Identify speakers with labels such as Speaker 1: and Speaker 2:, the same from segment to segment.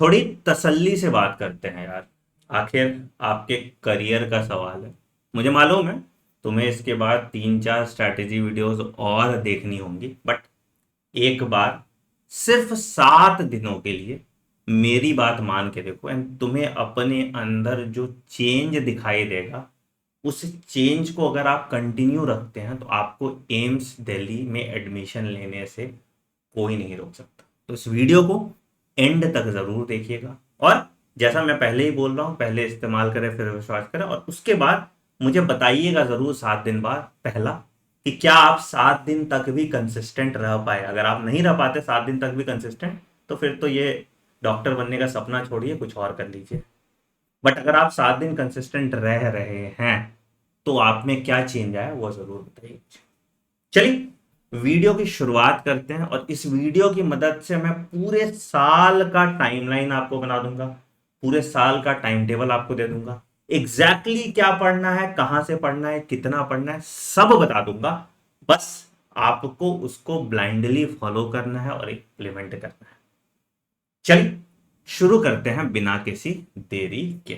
Speaker 1: थोड़ी तसल्ली से बात करते हैं यार। आखिर आपके करियर का सवाल है। मुझे मालूम है तुम्हें इसके बाद 3-4 स्ट्रैटेजी वीडियोस और देखनी होंगी, बट एक बार सिर्फ 7 दिनों के लिए मेरी बात मान के देखो, एंड तुम्हें अपने अंदर जो चेंज दिखाई देगा, उस चेंज को अगर आप कंटिन्यू रखते हैं तो आपको एम्स दिल्ली में एडमिशन लेने से कोई नहीं रोक सकता। तो इस वीडियो को एंड तक जरूर देखिएगा, और जैसा मैं पहले ही बोल रहा हूं, पहले इस्तेमाल करें फिर विश्वास करें, और उसके बाद मुझे बताइएगा जरूर 7 दिन बाद पहला कि क्या आप 7 दिन तक भी कंसिस्टेंट रह पाए। अगर आप नहीं रह पाते 7 दिन तक भी कंसिस्टेंट, तो फिर तो ये डॉक्टर बनने का सपना छोड़िए, कुछ और कर लीजिए। बट अगर आप 7 दिन कंसिस्टेंट रह रहे हैं तो आप में क्या चेंज आया वो जरूर बताइए। चलिए वीडियो की शुरुआत करते हैं, और इस वीडियो की मदद से मैं पूरे साल का टाइमलाइन आपको बना दूंगा, पूरे साल का टाइम टेबल आपको दे दूंगा, एग्जैक्टली exactly क्या पढ़ना है, कहां से पढ़ना है, कितना पढ़ना है, सब बता दूंगा। बस आपको उसको ब्लाइंडली फॉलो करना है और इम्प्लीमेंट करना है। चलिए शुरू करते हैं बिना किसी देरी के।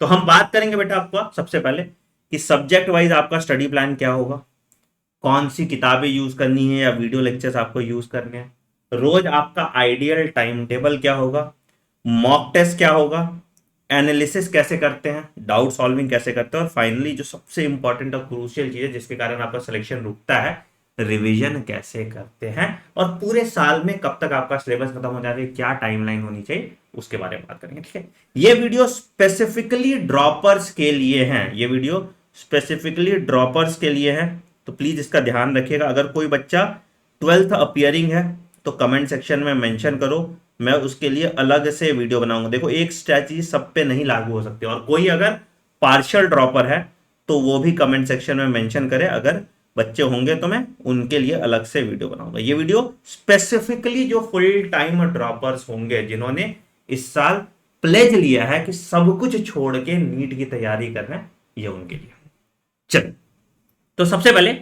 Speaker 1: तो हम बात करेंगे बेटा आपको सबसे पहले कि सब्जेक्ट वाइज आपका स्टडी प्लान क्या होगा, कौन सी किताबें यूज करनी है या वीडियो लेक्चर्स आपको यूज करने हैं, रोज आपका आइडियल टाइम टेबल क्या होगा, मॉक टेस्ट क्या होगा, एनालिसिस कैसे करते हैं, डाउट सॉल्विंग कैसे करते हैं, और फाइनली जो सबसे इंपॉर्टेंट और क्रूशियल चीज है जिसके कारण आपका सिलेक्शन रुकता है, रिवीजन कैसे करते हैं, और पूरे साल में कब तक आपका सिलेबस खत्म हो जाता है, क्या टाइमलाइन होनी चाहिए, उसके बारे में बात करेंगे। ठीक है, ये वीडियो स्पेसिफिकली ड्रॉपर्स के लिए है, ये वीडियो स्पेसिफिकली ड्रॉपर्स के लिए है, तो प्लीज इसका ध्यान रखिएगा। अगर कोई बच्चा 12th अपियरिंग है तो कमेंट सेक्शन में मेंशन करो, मैं उसके लिए अलग से वीडियो बनाऊंगा। देखो एक स्ट्रैटेजी सब पे नहीं लागू हो सकती, और कोई अगर पार्शियल ड्रॉपर है तो वो भी कमेंट सेक्शन में मेंशन करे, अगर बच्चे होंगे तो मैं उनके लिए अलग से वीडियो बनाऊंगा। ये वीडियो स्पेसिफिकली जो फुल टाइम ड्रॉपर्स होंगे जिन्होंने इस साल प्लेज लिया है कि सब कुछ छोड़ के नीट की तैयारी कर रहे हैं, ये उनके लिए। चलो तो सबसे पहले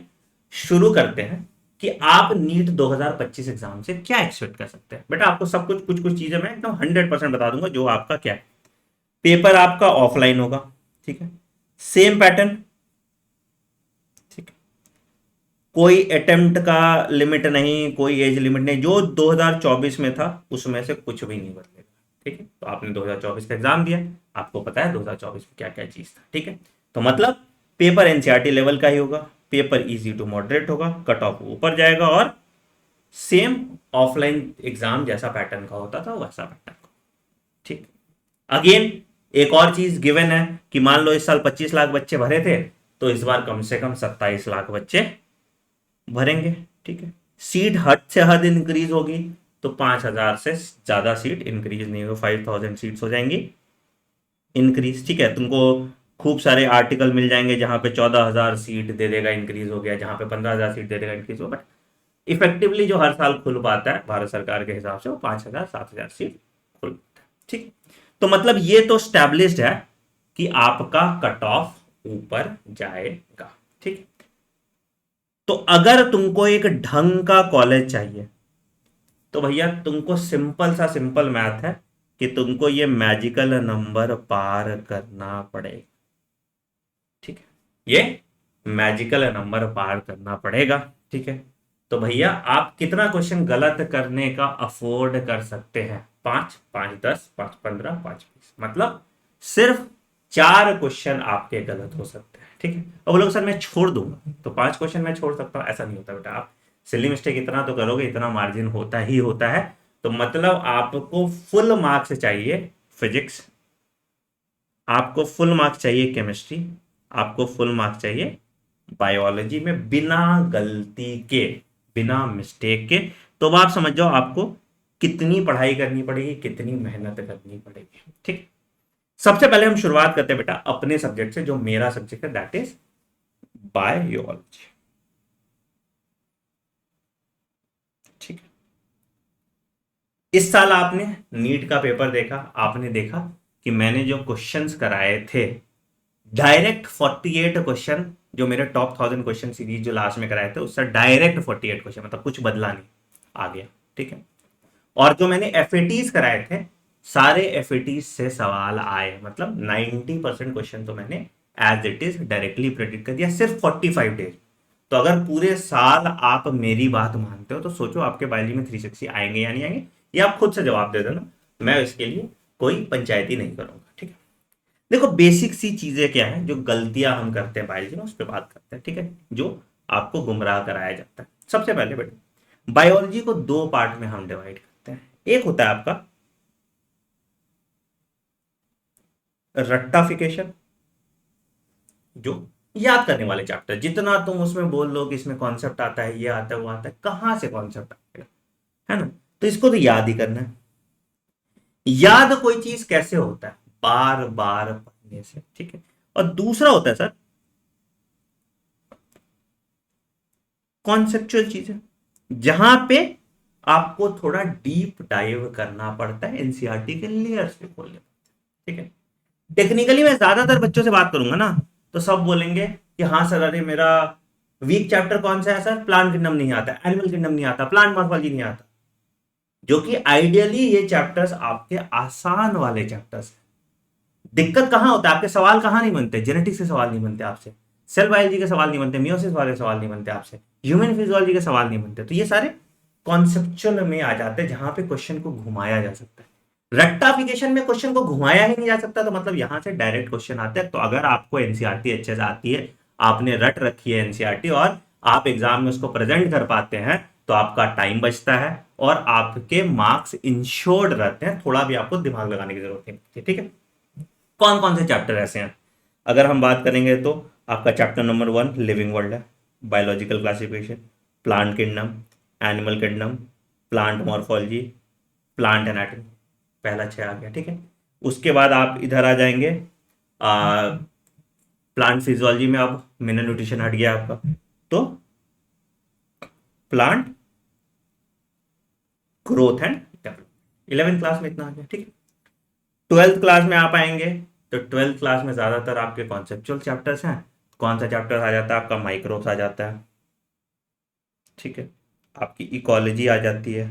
Speaker 1: शुरू करते हैं कि आप नीट 2025 एग्जाम से क्या एक्सपेक्ट कर सकते हैं। बेटा आपको सब कुछ कुछ कुछ चीजें मैं एकदम 100% बता दूंगा जो आपका क्या है। पेपर आपका ऑफलाइन होगा, ठीक है, सेम पैटर्न, ठीक है, कोई अटेम्प्ट का लिमिट नहीं, कोई एज लिमिट नहीं, जो 2024 में था उसमें से कुछ भी नहीं बदलेगा। ठीक है, तो आपने 2024 का एग्जाम दिया, आपको पता है 2024 में क्या क्या चीज था। ठीक है, तो मतलब पेपर एनसीईआरटी लेवल का ही होगा, पेपर इजी टू मॉडरेट होगा, कट ऑफ ऊपर जाएगा, और सेम ऑफलाइन एग्जाम जैसा पैटर्न का होता था वैसा पैटर्न का। ठीक, अगेन एक और चीज गिवन है कि मान लो इस साल 25 लाख बच्चे भरे थे, तो इस बार कम से कम 27 लाख बच्चे भरेंगे। ठीक है, सीट हद से हद इंक्रीज होगी, तो 5,000 से ज्यादा सीट इंक्रीज नहीं होगी, 5,000 सीट्स हो जाएंगी इंक्रीज। ठीक है, तुमको खूब सारे आर्टिकल मिल जाएंगे जहां पे 14,000 सीट दे देगा इंक्रीज हो गया, जहां पे 15,000 सीट दे देगा इंक्रीज हो, बट इफेक्टिवली जो हर साल खुल पाता है भारत सरकार के हिसाब से वो 5,000 7,000 सीट खुल पाता है। ठीक, तो मतलब ये तो स्टैब्लिश्ड है कि आपका कट ऑफ ऊपर जाएगा। ठीक, तो अगर तुमको एक ढंग का कॉलेज चाहिए तो भैया तुमको सिंपल सा सिंपल मैथ है कि तुमको ये मैजिकल नंबर पार करना पड़ेगा। ठीक है, ये मैजिकल नंबर पार करना पड़ेगा। ठीक है, तो भैया आप कितना क्वेश्चन गलत करने का अफोर्ड कर सकते हैं, 5 5 10 5 15 5 20, मतलब सिर्फ 4 क्वेश्चन आपके गलत हो सकते हैं। ठीक है, अब लोग सर मैं छोड़ दूंगा, तो 5 क्वेश्चन मैं छोड़ सकता हूं, ऐसा नहीं होता बेटा। आप सिली मिस्टेक इतना तो करोगे, इतना मार्जिन होता ही होता है। तो मतलब आपको फुल मार्क्स चाहिए फिजिक्स, आपको फुल मार्क्स चाहिए केमिस्ट्री, आपको फुल मार्क्स चाहिए बायोलॉजी में, बिना गलती के, बिना मिस्टेक के। तो अब आप समझ जाओ आपको कितनी पढ़ाई करनी पड़ेगी, कितनी मेहनत करनी पड़ेगी। ठीक, सबसे पहले हम शुरुआत करते हैं बेटा अपने सब्जेक्ट से, जो मेरा सब्जेक्ट है, दैट इज बायोलॉजी। ठीक है, इस साल आपने नीट का पेपर देखा, आपने देखा कि मैंने जो क्वेश्चंस कराए थे, डायरेक्ट 48 क्वेश्चन, जो मेरे टॉप 1000 क्वेश्चन सीरीज जो लास्ट में कराए थे उससे डायरेक्ट 48 क्वेश्चन, मतलब कुछ बदला नहीं, आ गया। ठीक है, और जो मैंने एफएटीज कराए थे सारे एफएटी से सवाल आए, मतलब 90% क्वेश्चन तो मैंने as it is directly predict कर दिया सिर्फ 45 डेज। तो अगर पूरे साल आप मेरी बात मानते हो तो सोचो आपके बायोलॉजी में 360 आएंगे या नहीं आएंगे, ये आप खुद से जवाब दे देना, मैं इसके लिए कोई पंचायती नहीं करूंगा, ठीक है। देखो बेसिक सी चीजें क्या है जो गलतियां हम करते हैं बायोलॉजी में, उस पर बात करते हैं, ठीक है, जो आपको गुमराह कराया जाता है। सबसे पहले बेटे बायोलॉजी को दो पार्ट में हम डिवाइड करते हैं। एक होता है आपका रट्टाफिकेशन, जो याद करने वाले चैप्टर, जितना तुम उसमें बोल लो कि इसमें कॉन्सेप्ट आता है, ये आता है, वो आता है, कहां से कॉन्सेप्ट आएगा, है ना। तो इसको तो याद ही करना है। याद कोई चीज कैसे होता है, बार बार पढ़ने से, ठीक है। और दूसरा होता है सर कॉन्सेप्चुअल चीजें, जहां पे आपको थोड़ा डीप डाइव करना पड़ता है, एनसीईआरटी के लेयर्स पे खोलने पड़ते हैं, ठीक है। टेक्निकली मैं ज्यादातर बच्चों से बात करूंगा ना, तो सब बोलेंगे कि हाँ सर, अरे मेरा वीक चैप्टर कौन सा है सर, प्लांट किंगडम नहीं आता, एनिमल किंगडम नहीं आता, प्लांट मॉर्फोलॉजी नहीं आता, जो कि आइडियली ये चैप्टर्स आपके आसान वाले चैप्टर्स। दिक्कत कहां होता है, आपके सवाल कहां नहीं बनते, जेनेटिक्स के सवाल नहीं बनते आपसे, सेल बायोलॉजी के सवाल नहीं बनते, मियोसिस वाले सवाल नहीं बनते आपसे, ह्यूमन फिजियोलॉजी के सवाल नहीं बनते। तो ये सारे कॉन्सेप्चुअल में आ जाते हैं, जहां पे क्वेश्चन को घुमाया जा सकता है। रेक्टाफिकेशन में क्वेश्चन को घुमाया ही नहीं जा सकता, तो मतलब यहां से डायरेक्ट क्वेश्चन आते हैं। तो अगर आपको एनसीईआरटी अच्छे से आती है, आपने रट रखी है एनसीईआरटी, और आप एग्जाम में उसको प्रेजेंट कर पाते हैं, तो आपका टाइम बचता है और आपके मार्क्स इंश्योर्ड रहते हैं, थोड़ा भी आपको दिमाग लगाने की जरूरत नहीं पड़ती, ठीक है। कौन कौन से चैप्टर ऐसे हैं, अगर हम बात करेंगे तो आपका चैप्टर नंबर 1 लिविंग वर्ल्ड है, biological classification, plant kingdom, animal kingdom, plant morphology, plant anatomy, पहला 6 आ गया, ठीक है। उसके बाद आप इधर आ जाएंगे प्लांट फिजियोलॉजी में, अब मिनरल न्यूट्रिशन हट गया आपका, तो plant growth and development 11th class में इतना आ गया, ठीक है। 12th क्लास में आप आएंगे तो 12th क्लास में ज्यादातर आपके कॉन्सेप्चुअल चैप्टर्स हैं। कौन सा चैप्टर आ जाता है आपका, माइक्रोब्स आ जाता है, ठीक है, आपकी इकोलॉजी आ जाती है,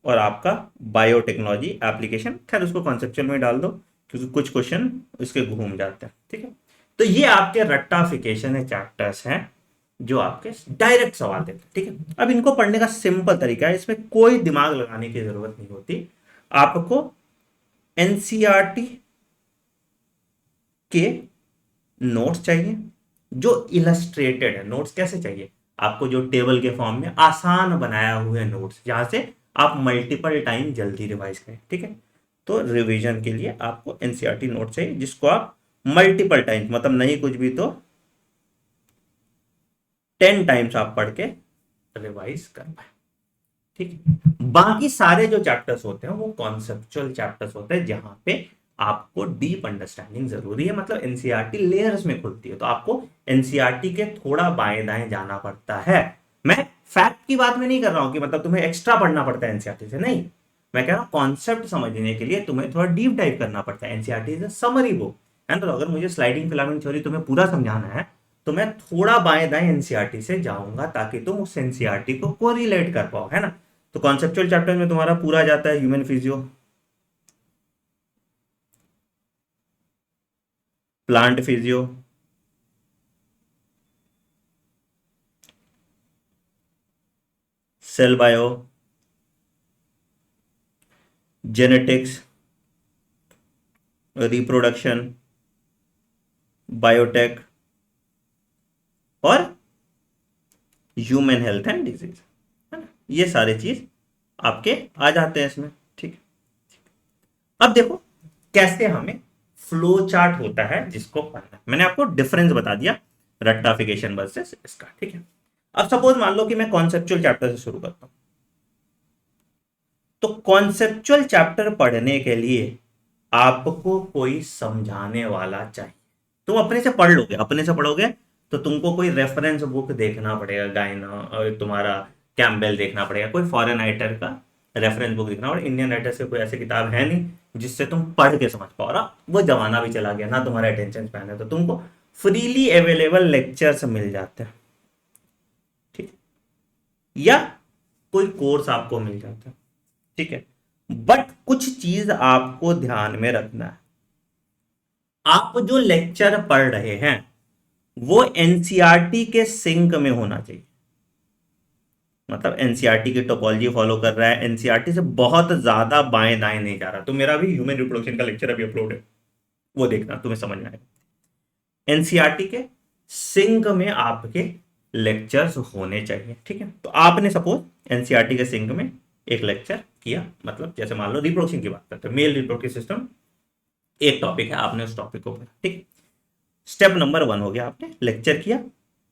Speaker 1: और आपका बायोटेक्नोलॉजी एप्लीकेशन, खैर उसको कॉन्सेप्चुअल में डाल दो क्योंकि कुछ क्वेश्चन इसके घूम जाते हैं, ठीक है। तो ये आपके रट्टाफिकेशन चैप्टर्स हैं जो आपके डायरेक्ट सवाल देते हैं, ठीक है। अब इनको पढ़ने का सिंपल तरीका है, इसमें कोई दिमाग लगाने की जरूरत नहीं होती। आपको एनसीईआरटी के नोट्स चाहिए जो इलस्ट्रेटेड है। नोट्स कैसे चाहिए आपको, जो टेबल के फॉर्म में आसान बनाया हुए नोट्स, जहां से आप मल्टीपल टाइम जल्दी रिवाइज करें, ठीक है। तो रिवीजन के लिए आपको एनसीईआरटी नोट चाहिए जिसको आप मल्टीपल टाइम्स, मतलब नहीं कुछ भी तो 10 टाइम्स आप पढ़ के रिवाइज कर पाए, ठीक है। बाकी सारे जो चैप्टर्स होते हैं वो कॉन्सेप्चुअल चैप्टर्स होते हैं, जहां पे आपको डीप अंडरस्टैंडिंग जरूरी है, मतलब एनसीईआरटी लेयर्स में खुलती है, तो आपको एनसीईआरटी के थोड़ा बाएं दाएं जाना पड़ता है। मैं फैक्ट की बात में नहीं कर रहा हूं कि मतलब तुम्हें एक्स्ट्रा पढ़ना पड़ता है एनसीईआरटी से, नहीं, मैं कह रहा हूं कॉन्सेप्ट समझने के लिए तुम्हें थोड़ा डीप डाइव करना पड़ता है। NCERT is a summary book है, तो अगर मुझे स्लाइडिंग फिलामेंट थ्योरी तुम्हें पूरा समझाना है तो मैं थोड़ा बाएं दाएं एनसीईआरटी से जाऊंगा ताकि तुम उस एनसीईआरटी को कोरिलेट कर पाओ, है ना। तो कॉन्सेप्चुअल चैप्टर में तुम्हारा पूरा जाता है human physio, plant physio, cell bio, genetics, reproduction, biotech, और ह्यूमन हेल्थ एंड डिजीज, है ना। ये सारे चीज आपके आ जाते हैं इसमें, ठीक है। अब देखो कैसे हमें फ्लो चार्ट होता है जिसको पढ़ना है। मैंने आपको डिफरेंस बता दिया रट्टाफिकेशन वर्सेस इसका, ठीक है। अब सपोज मान लो कि मैं कॉन्सेप्चुअल चैप्टर से शुरू करता हूं, तो कॉन्सेप्चुअल चैप्टर पढ़ने के लिए आपको कोई समझाने वाला चाहिए। तुम अपने से पढ़ लोगे, अपने से पढ़ोगे तो तुमको कोई रेफरेंस बुक देखना पड़ेगा, गाइना और तुम्हारा कैम्बेल देखना पड़ेगा, कोई फॉरेन राइटर का रेफरेंस बुक देखना, और इंडियन राइटर से कोई ऐसी किताब है नहीं जिससे तुम पढ़ के समझ पाओ। और वो जमाना भी चला गया ना, तुम्हारा अटेंशन स्पैन है, तो तुमको फ्रीली अवेलेबल लेक्चर्स मिल जाते हैं, ठीक है, या कोई कोर्स आपको मिल जाता है, ठीक है। बट कुछ कुछ चीज आपको ध्यान में रखना है। आप जो लेक्चर पढ़ रहे हैं वो एनसीईआरटी के सिंक में होना चाहिए। मतलब एनसीईआरटी की टोपोलॉजी फॉलो कर रहा है, एनसीईआरटी से बहुत ज्यादा बाएं दाएं नहीं जा रहा। तो मेरा भी ह्यूमन रिप्रोडक्शन का लेक्चर अभी अपलोड है, वो देखना, तुम्हें समझ में आएगा। एनसीईआरटी के सिंक में आपके लेक्चर्स होने चाहिए, ठीक है। तो आपने सपोज एनसीईआरटी के सिंक में एक लेक्चर किया, मतलब जैसे मान लो रिप्रोडक्शन की बात करते हैं, मेल रिप्रोडक्टिव सिस्टम एक टॉपिक है, आपने उस टॉपिक को पढ़ा, ठीक। स्टेप नंबर 1 हो गया, आपने लेक्चर किया,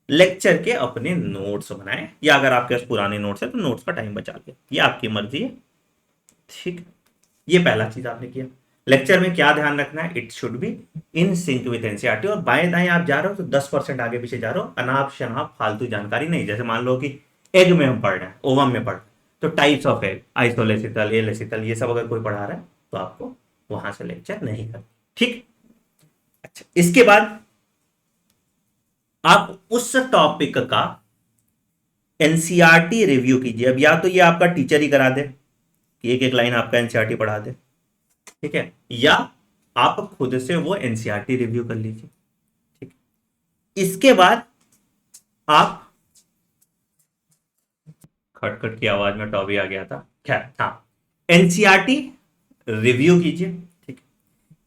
Speaker 1: लेक्चर के अपने नोट्स बनाए, या अगर आपके पास पुराने नोट्स है तो नोट्स का टाइम बचा लिया, ये आपकी मर्जी है, ठीक। ये पहला चीज आपने किया। लेक्चर में क्या ध्यान रखना है, it should be in sync with NCERT. और बाएं दाएं आप जा रहे हो तो 10% आगे पीछे जा रहे हो, अनाप शनाप फालतू जानकारी नहीं। जैसे मान लो कि एग में हम पढ़ रहे हैं, ओवम में पढ़ रहे हैं, तो टाइप्स ऑफ एग, आइसोलेसिकल, एलेसिकल, ये सब अगर कोई पढ़ा रहा है तो आपको वहां से लेक्चर नहीं करना, ठीक। अच्छा, इसके बाद आप उस टॉपिक का एनसीईआरटी रिव्यू कीजिए। अब या तो ये आपका टीचर ही करा दे कि एक एक लाइन आपका एनसीईआरटी पढ़ा दे, ठीक है, या आप खुद से वो एनसीईआरटी रिव्यू कर लीजिए, ठीक। इसके बाद आप, खटखट की आवाज में टॉबी आ गया था, खैर, हाँ, एनसीईआरटी रिव्यू कीजिए, ठीक।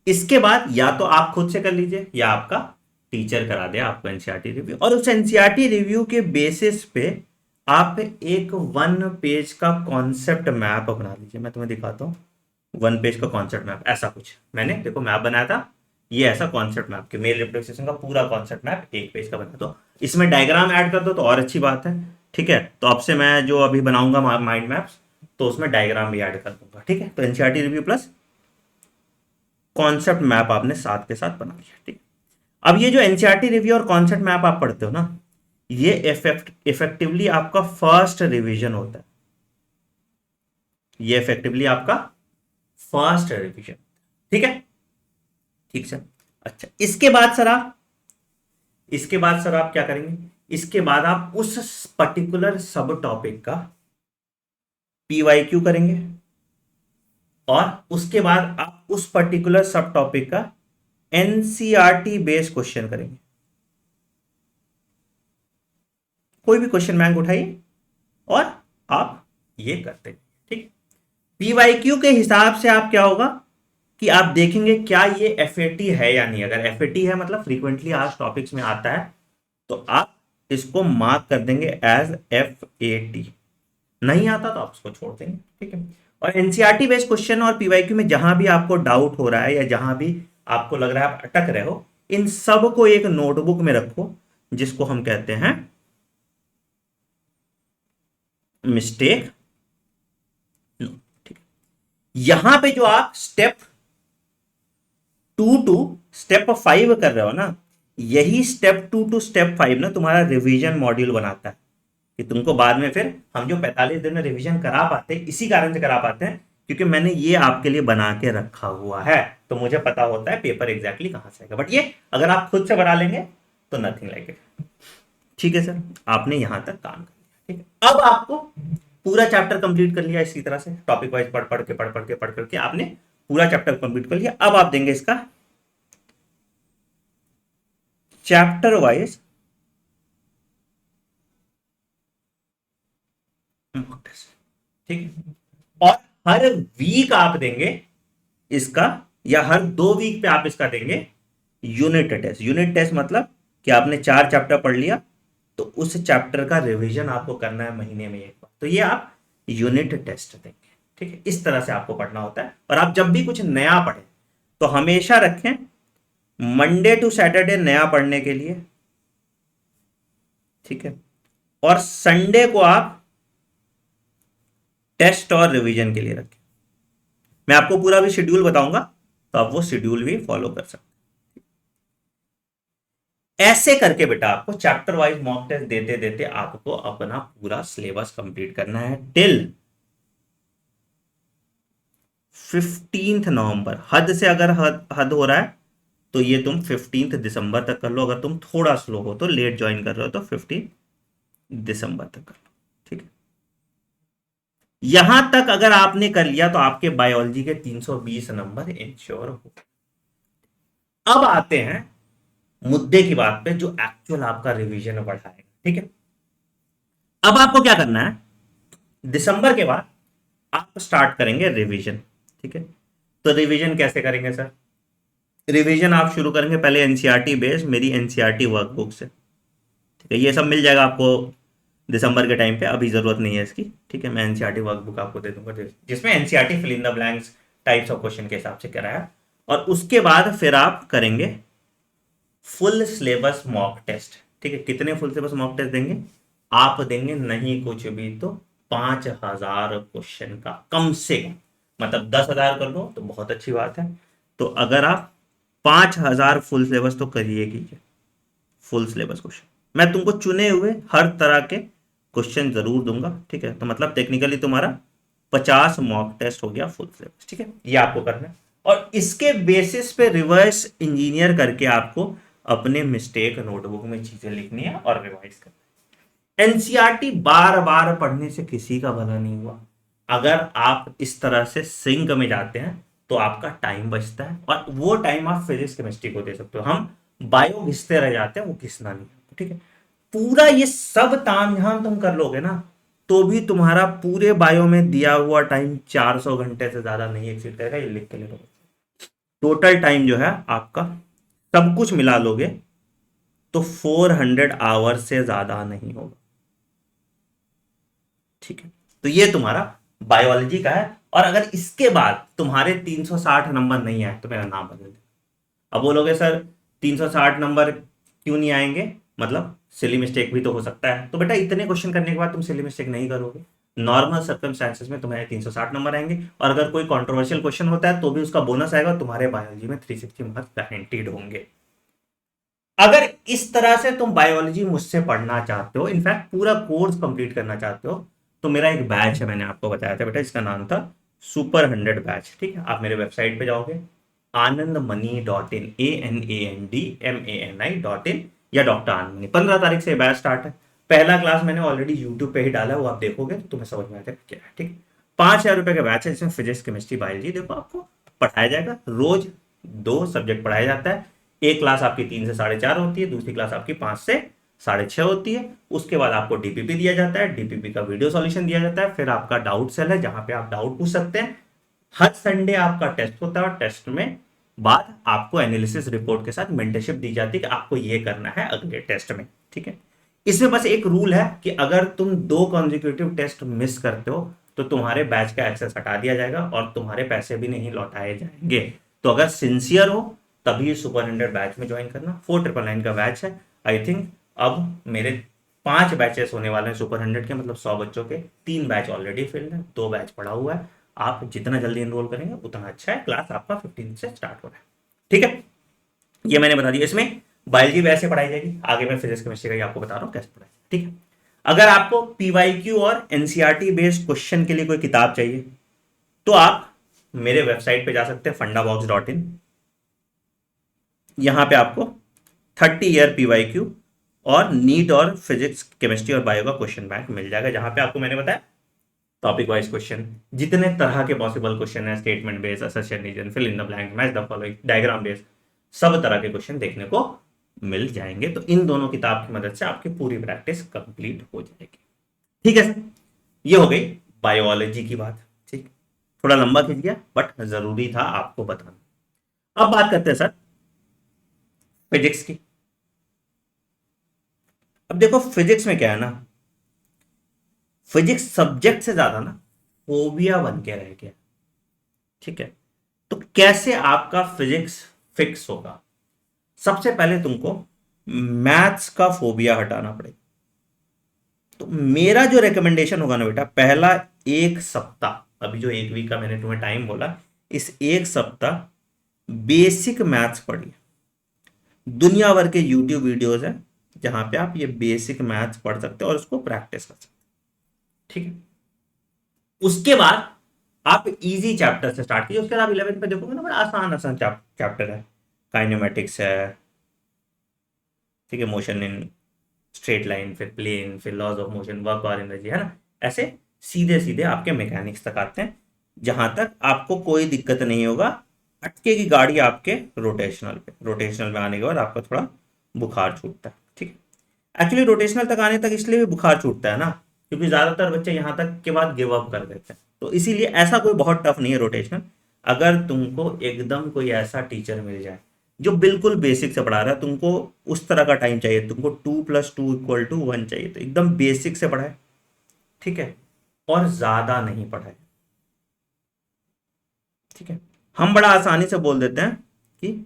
Speaker 1: इसके बाद या तो आप खुद से कर लीजिए या आपका टीचर करा दे आपको एनसीईआरटी रिव्यू। और उस एनसीईआरटी रिव्यू के बेसिस पे आप एक 1 पेज का कॉन्सेप्ट मैप बना लीजिए। मैं तुम्हें दिखाता हूं 1 पेज का कॉन्सेप्ट मैप, ऐसा कुछ मैंने देखो मैप बनाया था, ये ऐसा कॉन्सेप्ट मैप के मेल रिप्रेजेंटेशन का पूरा कॉन्सेप्ट मैप 1 पेज का बना दो। इसमें डायग्राम ऐड कर दो तो और अच्छी बात है, ठीक है। तो अब से मैं जो अभी बनाऊंगा माइंड मैप्स, तो उसमें डायग्राम भी ऐड कर दूंगा, ठीक है। तो NCERT review plus concept map आपने साथ के साथ बना लिया, ठीक। अब ये जो एनसीईआरटी रिव्यू और कॉन्सेप्ट मैप आप पढ़ते हो ना, ये इफेक्टिवली आपका फर्स्ट रिवीजन होता है, ये इफेक्टिवली आपका फर्स्ट रिवीजन, ठीक है, ठीक सर। अच्छा, इसके बाद सर आप क्या करेंगे, इसके बाद आप उस पर्टिकुलर सब टॉपिक का पीवाईक्यू करेंगे, और उसके बाद आप उस पर्टिकुलर सब टॉपिक का एनसीईआरटी बेस्ड क्वेश्चन करेंगे। कोई भी क्वेश्चन बैंक उठाइए और आप ये करते हैं, ठीक। पीवाईक्यू के हिसाब से आप क्या होगा कि आप देखेंगे क्या ये एफएटी है या नहीं। अगर एफएटी है मतलब फ्रीक्वेंटली आज टॉपिक्स में आता है, तो आप इसको मार्क कर देंगे एज एफएटी। नहीं आता तो आप उसको छोड़ देंगे, ठीक है। और एनसीईआरटी बेस्ड क्वेश्चन और पीवाईक्यू में जहां भी आपको डाउट हो रहा है या जहां भी आपको लग रहा है आप अटक रहे हो, इन सब को एक नोटबुक में रखो, जिसको हम कहते हैं मिस्टेक नोट, ठीक। यहां पे जो आप स्टेप 2 टू स्टेप 5 कर रहे हो ना, यही स्टेप 2 टू स्टेप 5 ना तुम्हारा रिवीजन मॉड्यूल बनाता है, कि तुमको बाद में फिर हम जो 45 दिन में रिवीजन करा पाते हैं, इसी कारण से करा पाते हैं क्योंकि मैंने ये आपके लिए बना के रखा हुआ है, तो मुझे पता होता है पेपर एग्जैक्टली कहां से आएगा। बट ये अगर आप खुद से बना लेंगे तो नथिंग लाइक इट, ठीक है सर। आपने यहां तक काम कर लिया, ठीक है। अब आपको पूरा चैप्टर कंप्लीट कर लिया, इसी तरह से टॉपिक वाइज पढ़ करके आपने पूरा चैप्टर कंप्लीट कर लिया। अब आप देंगे इसका चैप्टर वाइज ठीक है, और हर वीक आप देंगे इसका, या हर 2 वीक पे आप इसका देंगे यूनिट टेस्ट। यूनिट टेस्ट मतलब कि आपने 4 चैप्टर पढ़ लिया, तो उस चैप्टर का रिवीजन आपको करना है महीने में एक बार, तो ये आप यूनिट टेस्ट देंगे, ठीक है। इस तरह से आपको पढ़ना होता है। और आप जब भी कुछ नया पढ़ें तो हमेशा रखें मंडे टू सैटरडे नया पढ़ने के लिए, ठीक है, और संडे को आप टेस्ट और रिवीजन के लिए रखें। मैं आपको पूरा भी शेड्यूल बताऊंगा, तो आप वो शेड्यूल भी फॉलो कर सकते हैं। ऐसे करके बेटा आपको चैप्टर वाइज मॉक टेस्ट देते देते आपको अपना पूरा सिलेबस कंप्लीट करना है टिल 15 नवंबर। हद से अगर हद हो रहा है तो ये तुम 15 दिसंबर तक कर लो। अगर तुम थोड़ा स्लो हो तो लेट ज्वाइन कर रहे हो तो 15 दिसंबर तक कर लो, ठीक है। यहां तक अगर आपने कर लिया तो आपके बायोलॉजी के 320 नंबर इंश्योर हो। अब आते हैं मुद्दे की बात पे जो एक्चुअल आपका रिवीजन बढ़ाएगा। ठीक है, अब आपको क्या करना है, दिसंबर के बाद आप स्टार्ट करेंगे रिवीजन। ठीक है, तो रिवीजन कैसे करेंगे सर? रिवीजन आप शुरू करेंगे पहले एनसीईआरटी बेस्ड मेरी एनसीईआरटी वर्कबुक से। ठीक है, ये सब मिल जाएगा आपको दिसंबर के टाइम पे, अभी जरूरत नहीं है इसकी। ठीक है, मैं एनसीईआरटी वर्कबुक आपको दे दूंगा जिसमें NCERT fill in the blanks types of question के हिसाब से कराया। और उसके बाद फिर आप करेंगे फुल सिलेबस मॉक टेस्ट। ठीक है, कितने फुल सिलेबस मॉक टेस्ट देंगे आप? देंगे नहीं कुछ भी तो 5,000 क्वेश्चन का कम से कम, मतलब 10,000 कर लो तो बहुत अच्छी बात है। तो अगर आप 5,000 फुल सिलेबस तो करिए कीजिए, फुल सिलेबस क्वेश्चन मैं तुमको चुने हुए हर तरह के क्वेश्चन जरूर दूंगा। ठीक है, तो मतलब टेक्निकली तुम्हारा 50 मॉक टेस्ट हो गया फुल सिलेबस। ठीक है, ये आपको करना है और इसके बेसिस पे रिवर्स इंजीनियर करके आपको अपने मिस्टेक नोटबुक में चीजें लिखनी है और रिवाइज करना है। एनसीईआरटी बार बार पढ़ने से किसी का भला नहीं हुआ। अगर आप इस तरह से सिंक में जाते हैं तो आपका टाइम बचता है और वो टाइम आप फिजिक्स केमिस्ट्री को दे सकते हो। हम बायो घिसते रह जाते हैं, वो घिसना नहीं है। ठीक है, पूरा ये सब तामझाम तुम कर लोगे ना तो भी तुम्हारा पूरे बायो में दिया हुआ टाइम 400 घंटे से ज्यादा नहीं एक्सीड करेगा, ये लिख के ले लो। टोटल टाइम जो है आपका सब कुछ मिला लोगे तो 400 आवर से ज्यादा नहीं होगा। ठीक है, तो ये तुम्हारा बायोलॉजी का है। और अगर इसके बाद तुम्हारे 360 नंबर नहीं आए तो मेरा नाम बदल दे। अब बोलोगे सर 360 नंबर क्यों नहीं आएंगे, मतलब सिली मिस्टेक भी तो हो सकता है। तो बेटा इतने क्वेश्चन करने के बाद तुम सिली मिस्टेक नहीं करोगे, नॉर्मल सर्कमस्टांसेस में तुम्हारे 360 नंबर आएंगे। और अगर कोई कंट्रोवर्शियल क्वेश्चन होता है तो भी उसका बोनस आएगा, तुम्हारे बायोलॉजी में 360 मार्क्स गारंटीड होंगे। अगर इस तरह से तुम बायोलॉजी मुझसे पढ़ना चाहते हो, इनफैक्ट पूरा कोर्स कंप्लीट करना चाहते हो, तो मेरा एक बैच है, मैंने आपको बताया था बेटा, इसका नाम था सुपर 100 बैच। ठीक है, आप मेरे वेबसाइट पे जाओगे AnandMani.in ANANDMANI.in या डॉक्टर आनंद मनी। 15 तारीख से बैच स्टार्ट है। पहला क्लास मैंने ऑलरेडी यूट्यूब पे ही डाला है, वो आप देखोगे तो तुम्हें समझ में आ जाएगा क्या है। ठीक है, 5,000 रुपए का बैच है जिसमें फिजिक्स केमिस्ट्री बायोलॉजी देखो आपको पढ़ाया जाएगा। रोज 2 सब्जेक्ट पढ़ाया जाता है। एक क्लास आपकी 3 से 4:30 होती है, दूसरी क्लास आपकी 5 से 6:30 होती है। उसके बाद आपको डीपीपी दिया जाता है, डीपीपी का वीडियो सॉल्यूशन दिया जाता है। फिर आपका डाउट सेल है जहां पे आप डाउट पूछ सकते हैं। हर संडे आपका टेस्ट होता है और टेस्ट में बाद आपको एनालिसिस रिपोर्ट के साथ मेंटरशिप दी जाती है कि आपको ये करना है अगले टेस्ट में। ठीक है, इसमें बस एक रूल है कि अगर तुम 2 कॉन्जिक्यूटिव टेस्ट मिस करते हो तो तुम्हारे बैच का एक्सेस हटा दिया जाएगा और तुम्हारे पैसे भी नहीं लौटाए जाएंगे। तो अगर सिंसियर हो तभी सुपर 100 बैच में ज्वाइन करना। 4999 का बैच है। आई थिंक अब मेरे 5 बैचेस होने वाले हैं सुपर 100 के, मतलब 100 बच्चों के। 3 बैच ऑलरेडी फिल्ड है, 2 बैच पड़ा हुआ है। आप जितना जल्दी इनरोल करेंगे उतना अच्छा है। क्लास आपका 15 से स्टार्ट हो रहा है। ठीक है, ये मैंने बता दिया। इसमें बायोलॉजी वैसे पढ़ाई जाएगी, आगे मैं फिजिक्स केमिस्ट्री का ही आपको बता रहा हूँ कैसे पढ़ाई। ठीक है, अगर आपको पीवाईक्यू और एनसीईआरटी बेस्ड क्वेश्चन के लिए कोई किताब चाहिए तो आप मेरे वेबसाइट पे जा सकते हैं fundabox.in। यहां पे आपको 30 ईयर पीवाईक्यू और नीट और फिजिक्स केमिस्ट्री और बायो का क्वेश्चन बैंक मिल जाएगा, जहां पे आपको मैंने बताया टॉपिक वाइज क्वेश्चन जितने तरह के पॉसिबल क्वेश्चन है, statement based, assertion reason, fill in the blank, match the following, diagram based, सब तरह के क्वेश्चन देखने को मिल जाएंगे। तो इन दोनों किताब की मदद से आपकी पूरी प्रैक्टिस कंप्लीट हो जाएगी। ठीक है सर, ये हो गई बायोलॉजी की बात। ठीक, थोड़ा लंबा खींच गया बट जरूरी था आपको बताना। अब बात करते हैं सर फिजिक्स की। अब देखो फिजिक्स में क्या है ना, फिजिक्स सब्जेक्ट से ज्यादा ना फोबिया बन के रह गया। ठीक है, तो कैसे आपका फिजिक्स फिक्स होगा? सबसे पहले तुमको मैथ्स का फोबिया हटाना पड़ेगा। तो मेरा जो रिकमेंडेशन होगा ना बेटा, पहला 1 सप्ताह, अभी जो 1 वीक का मैंने तुम्हें टाइम बोला, इस 1 सप्ताह बेसिक मैथ्स पढ़िए। दुनिया भर के यूट्यूब वीडियोस हैं जहां पे आप ये बेसिक मैथ्स पढ़ सकते हो और उसको प्रैक्टिस कर सकते हो। ठीक है, उसके बाद आप इजी चैप्टर से स्टार्ट कीजिए। उसके बाद आप 11th पे देखोगे ना, बड़ा आसान आसान चैप्टर है। काइनेमेटिक्स है, ठीक है, मोशन इन स्ट्रेट लाइन, फिर प्लेन, फिर लॉज ऑफ मोशन, वर्क और एनर्जी, है ना। ऐसे सीधे सीधे आपके मैकेनिक्स तक आते हैं, जहां तक आपको कोई दिक्कत नहीं होगा। अटकेगी गाड़ी आपके रोटेशनल पे, रोटेशनल में आने के बाद आपका थोड़ा बुखार छूटता है, ठीक है। एक्चुअली रोटेशनल तक आने तक इसलिए भी बुखार छूटता है ना, क्योंकि ज्यादातर बच्चे यहाँ तक के बाद गिव अप कर देते हैं, तो इसीलिए ऐसा कोई बहुत टफ नहीं है रोटेशनल। अगर तुमको एकदम कोई ऐसा टीचर मिल जाए जो बिल्कुल बेसिक से पढ़ा रहा है, तुमको उस तरह का टाइम चाहिए, तुमको 2+2=1 चाहिए, तो एकदम बेसिक से पढ़ाए, ठीक है, और ज्यादा नहीं पढ़ाए, ठीक है। हम बड़ा आसानी से बोल देते हैं कि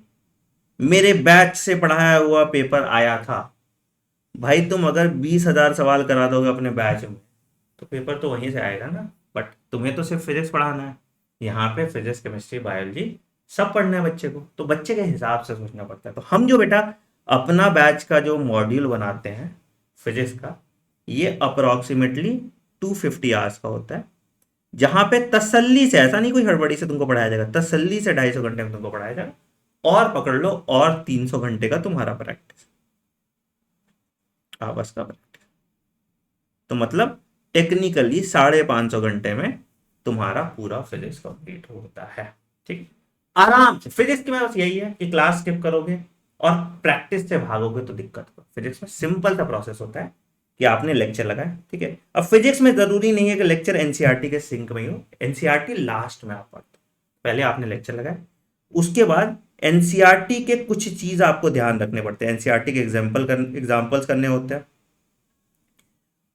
Speaker 1: मेरे बैच से पढ़ाया हुआ पेपर आया था। भाई तुम अगर 20,000 सवाल करा दोगे अपने बैच में तो पेपर तो वहीं से आएगा ना, बट तुम्हें तो सिर्फ फिजिक्स पढ़ाना है। यहाँ पे फिजिक्स, केमिस्ट्री, बायोलॉजी सब पढ़ना है बच्चे को, तो बच्चे के हिसाब से सोचना पड़ता है। तो हम जो बेटा अपना बैच का जो मॉड्यूल बनाते हैं फिजिक्स का, ये अप्रोक्सीमेटली 250 आवर्स का होता है, जहां पे तसल्ली से, ऐसा नहीं कोई हड़बड़ी से तुमको पढ़ाया जाएगा, तसल्ली से 250 घंटे में तुमको पढ़ाया जाएगा, और पकड़ लो और 300 घंटे का तुम्हारा प्रैक्टिस, आवर्स का प्रैक्टिस। तो मतलब टेक्निकली 550 घंटे में तुम्हारा पूरा फिजिक्स कंप्लीट होता है, ठीक। आराम से फिजिक्स की में बस यही है कि क्लास स्किप करोगे और प्रैक्टिस से भागोगे तो दिक्कत हो। फिजिक्स में सिंपल सा प्रोसेस होता है कि आपने लेक्चर लगाए, ठीक है। अब फिजिक्स में जरूरी नहीं है कि लेक्चर एनसीईआरटी के सिंक में ही हो, एनसीईआरटी लास्ट में आप पढ़ते, पहले आपने लेक्चर लगाए, उसके बाद एनसीईआरटी के कुछ चीज आपको ध्यान रखने पड़ते हैं, एनसीईआरटी के एग्जाम्पल्स करने होते हैं,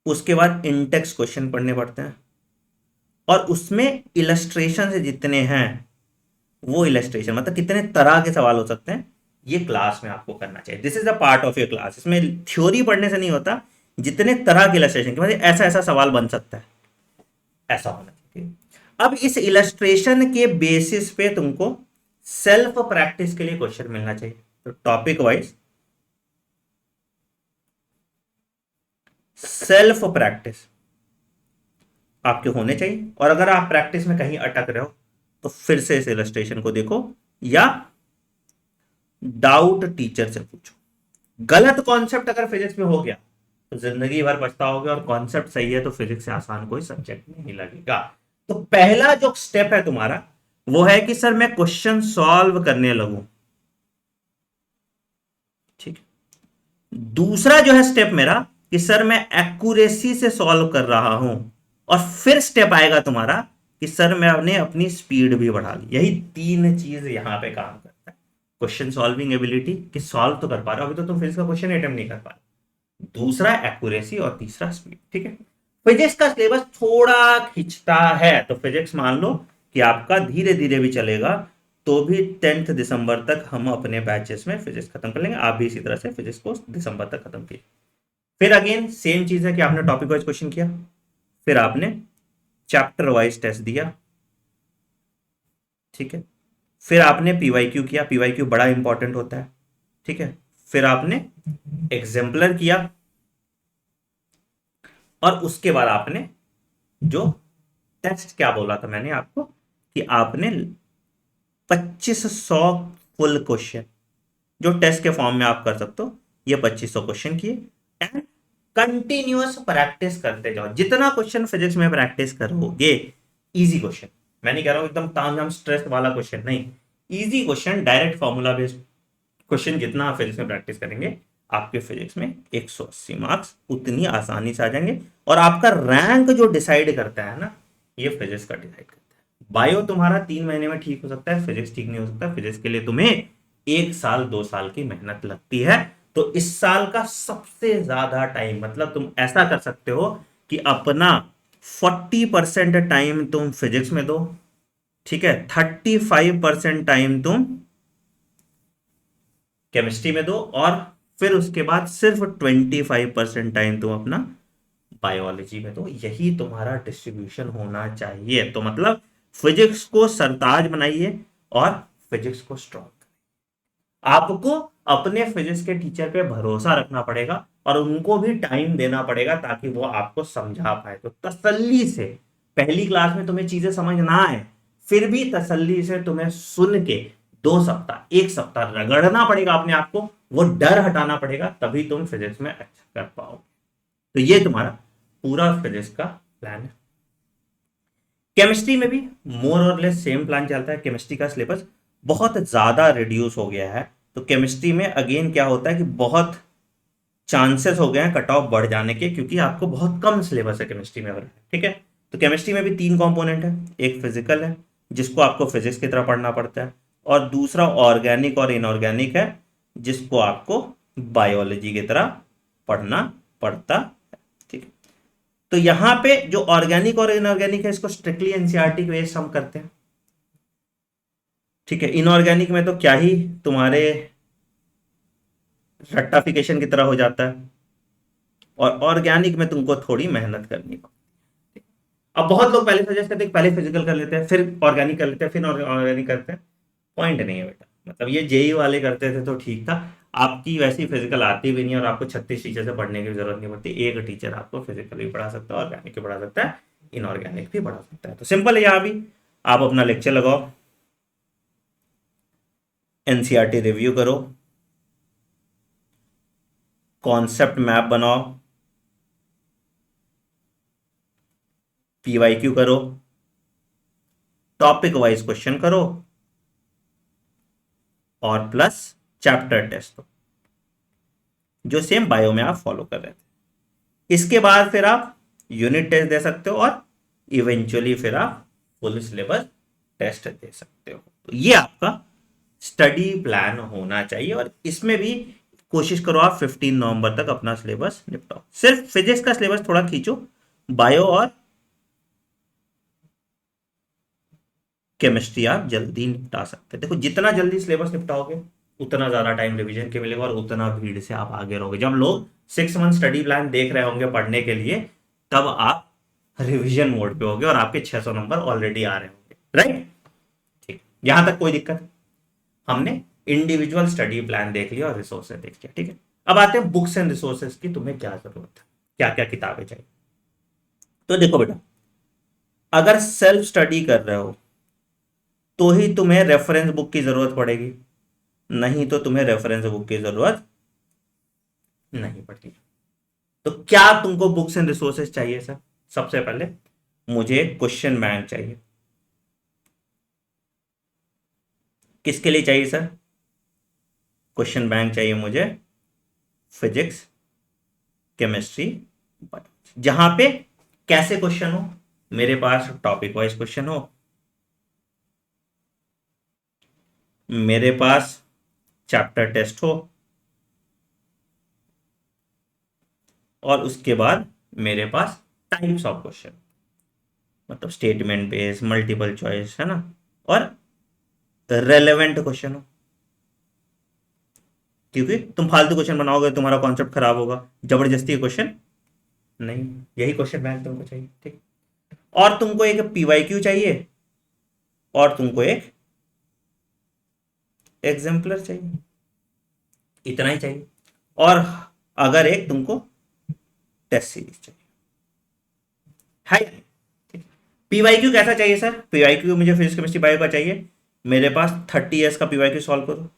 Speaker 1: उसके बाद इंटेक्स क्वेश्चन पढ़ने पड़ते हैं, और उसमें इलस्ट्रेशन से जितने हैं वो इलस्ट्रेशन, मतलब कितने तरह के सवाल हो सकते हैं, ये क्लास में आपको करना चाहिए। This is a part of your class. इसमें थ्योरी पढ़ने से नहीं होता, जितने तरह के इलस्ट्रेशन के मतलब ऐसा ऐसा सवाल बन सकता है, ऐसा होना चाहिए। अब इस इलस्ट्रेशन के बेसिस पे तुमको सेल्फ प्रैक्टिस के लिए क्वेश्चन मिलना चाहिए। तो टॉपिक वाइज सेल्फ प्रैक्टिस आपके होने चाहिए, और अगर आप प्रैक्टिस में कहीं अटक रहे हो तो फिर से इस इलस्ट्रेशन को देखो या डाउट टीचर से पूछो। गलत कॉन्सेप्ट अगर फिजिक्स में हो गया तो जिंदगी भर पछताओगे, और कॉन्सेप्ट सही है तो फिजिक्स से आसान कोई सब्जेक्ट नहीं लगेगा। तो पहला जो स्टेप है तुम्हारा वो है कि सर मैं क्वेश्चन सॉल्व करने लगूं, ठीक। दूसरा जो है स्टेप मेरा कि सर मैं एक्यूरेसी से सॉल्व कर रहा हूं, और फिर स्टेप आएगा तुम्हारा कि सर मैंने अपनी स्पीड भी बढ़ा ली। यही तीन चीज यहां पे काम करता है। क्वेश्चन सॉल्विंग एबिलिटी कि सॉल्व तो कर पा रहे हो, अभी तो तुम फिजिक्स का क्वेश्चन अटेम्प्ट नहीं कर पा रहे, दूसरा एक्यूरेसी, और तीसरा स्पीड, ठीक है। फिजिक्स का सिलेबस थोड़ा खिंचता है, तो फिजिक्स मान लो कि आपका धीरे धीरे भी चलेगा, तो भी 10 दिसंबर तक हम अपने बैचेस में फिजिक्स खत्म कर लेंगे। आप भी इसी तरह से फिजिक्स को दिसंबर तक खत्म कीजिए। फिर अगेन सेम चीज है कि आपने टॉपिक वाइज क्वेश्चन किया, फिर आपने चैप्टर वाइज टेस्ट दिया, ठीक है। फिर आपने पीवाईक्यू किया, पीवाईक्यू बड़ा इंपॉर्टेंट होता है, ठीक है। फिर आपने एग्जाम्पलर किया, और उसके बाद आपने जो टेस्ट, क्या बोला था मैंने आपको कि आपने 2500 फुल क्वेश्चन जो टेस्ट के फॉर्म में आप कर सकते हो, ये 2500 क्वेश्चन किए, एंड कंटिन्यूअस प्रैक्टिस करते जाओ। जितना क्वेश्चन फिजिक्स में प्रैक्टिस करोगे, इजी क्वेश्चन, मैं नहीं कह रहा हूं एकदम तामझाम स्ट्रेस वाला क्वेश्चन, नहीं, easy question, direct formula based question जितना आप फिजिक्स में प्रैक्टिस करेंगे, आपके फिजिक्स में 180 मार्क्स उतनी आसानी से आ जाएंगे। और आपका रैंक जो डिसाइड करता है ना, ये फिजिक्स का डिसाइड करता है। बायो तुम्हारा 3 महीने में ठीक हो सकता है, फिजिक्स ठीक नहीं हो सकता। फिजिक्स के लिए तुम्हें 1 साल 2 साल की मेहनत लगती है। तो इस साल का सबसे ज्यादा टाइम, मतलब तुम ऐसा कर सकते हो कि अपना 40% टाइम तुम फिजिक्स में दो, ठीक है, 35% टाइम तुम केमिस्ट्री में दो, और फिर उसके बाद सिर्फ 25% टाइम तुम अपना बायोलॉजी में दो। यही तुम्हारा डिस्ट्रीब्यूशन होना चाहिए। तो मतलब फिजिक्स को सरताज बनाइए और फिजिक्स को स्ट्रॉन्ग। आपको अपने फिजिक्स के टीचर पे भरोसा रखना पड़ेगा, और उनको भी टाइम देना पड़ेगा ताकि वो आपको समझा पाए। तो तसल्ली से, पहली क्लास में तुम्हें चीजें समझ ना आए, फिर भी तसल्ली से तुम्हें सुन के 2 सप्ताह 1 सप्ताह रगड़ना पड़ेगा अपने आप को, वो डर हटाना पड़ेगा, तभी तुम फिजिक्स में अच्छा कर पाओगे। तो ये तुम्हारा पूरा फिजिक्स का प्लान है। केमिस्ट्री में भी मोर और लेस सेम प्लान चलता है। केमिस्ट्री का सिलेबस बहुत ज़्यादा रिड्यूस हो गया है, तो केमिस्ट्री में अगेन क्या होता है कि बहुत चांसेस हो गए हैं कट ऑफ बढ़ जाने के, क्योंकि आपको बहुत कम सिलेबस है केमिस्ट्री में। ठीक है, तो केमिस्ट्री में भी तीन कंपोनेंट है, एक फिजिकल है जिसको आपको फिजिक्स की तरह पढ़ना पड़ता है, और दूसरा ऑर्गेनिक और इनऑर्गेनिक है जिसको आपको बायोलॉजी की तरह पढ़ना पड़ता है। ठीक है, तो यहां पे जो ऑर्गेनिक और इनऑर्गेनिक है इसको स्ट्रिक्टली एनसीईआरटी के बेस हम करते हैं। ठीक है, इनऑर्गेनिक में तो क्या ही तुम्हारे रट्टाफिकेशन की तरह हो जाता है, और ऑर्गेनिक में तुमको थोड़ी मेहनत करनी पड़ती है। अब बहुत लोग पहले सजेस्ट करते हैं पहले फिजिकल कर लेते हैं फिर ऑर्गेनिक कर लेते हैं फिर ऑर्गेनिक करते हैं। पॉइंट नहीं है बेटा, मतलब ये जेई वाले करते थे तो ठीक था। आपकी वैसी फिजिकल आती भी नहीं और आपको 36 टीचर से पढ़ने की जरूरत नहीं पड़ती। एक टीचर आपको फिजिकल भी पढ़ा सकता है, ऑर्गेनिक भी पढ़ा सकता है, इनऑर्गेनिक भी पढ़ा सकता है। तो सिंपल है, यहाँ भी आप अपना लेक्चर लगाओ, एनसीईआरटी रिव्यू करो, कॉन्सेप्ट मैप बनाओ, पीवाईक्यू करो, टॉपिक वाइज क्वेश्चन करो, और प्लस चैप्टर टेस्ट दो, जो सेम बायो में आप फॉलो कर रहे थे। इसके बाद फिर आप यूनिट टेस्ट दे सकते हो और इवेंचुअली फिर आप फुल सिलेबस टेस्ट दे सकते हो। तो ये आपका स्टडी प्लान होना चाहिए, और इसमें भी कोशिश करो आप 15 नवंबर तक अपना सिलेबस निपटाओ। सिर्फ फिजिक्स का सिलेबस थोड़ा खींचो, बायो और केमिस्ट्री आप जल्दी निपटा सकते हैं। देखो जितना जल्दी सिलेबस निपटाओगे उतना ज्यादा टाइम रिवीजन के मिलेगा और उतना भीड़ से आप आगे रहोगे। जब लोग 6 मंथ स्टडी प्लान देख रहे होंगे पढ़ने के लिए, तब आप रिवीजन मोड पे होगे और आपके 600 नंबर ऑलरेडी आ रहे होंगे। राइट, ठीक, यहां तक कोई दिक्कत? हमने इंडिविजुअल स्टडी प्लान देख लिया और रिसोर्सेज देख लिया। ठीक है, अब आते हैं बुक्स एंड रिसोर्सेज की, तुम्हें क्या जरूरत है, क्या क्या किताबें चाहिए। तो देखो बेटा, अगर सेल्फ स्टडी कर रहे हो तो ही तुम्हें रेफरेंस बुक की जरूरत पड़ेगी, नहीं तो तुम्हें रेफरेंस बुक की जरूरत नहीं पड़ती। तो क्या तुमको बुक्स एंड रिसोर्सेज चाहिए सर? सबसे पहले मुझे क्वेश्चन बैंक चाहिए। किसके लिए चाहिए सर? क्वेश्चन बैंक चाहिए मुझे फिजिक्स, केमिस्ट्री, जहां पे कैसे क्वेश्चन हो, मेरे पास टॉपिक वाइज क्वेश्चन हो, मेरे पास चैप्टर टेस्ट हो, और उसके बाद मेरे पास टाइप्स ऑफ क्वेश्चन, मतलब स्टेटमेंट बेस्ड, मल्टीपल चॉइस, है ना, और रेलेवेंट क्वेश्चन हो। क्योंकि तुम फालतू क्वेश्चन बनाओगे तुम्हारा कॉन्सेप्ट खराब होगा, जबरदस्ती क्वेश्चन नहीं, यही क्वेश्चन बैंक तुमको चाहिए। ठीक, और तुमको एक पीवाईक्यू चाहिए, और तुमको एक एग्जाम्पलर चाहिए, इतना ही चाहिए। और अगर एक तुमको टेस्ट सीरीज चाहिए, है। पीवाईक्यू कैसा चाहिए सर? पीवाईक्यू मुझे फिजिक्स केमिस्ट्री बायो का चाहिए, मेरे पास 30 ईयर्स का पीवाईक्यू सॉल्व करो।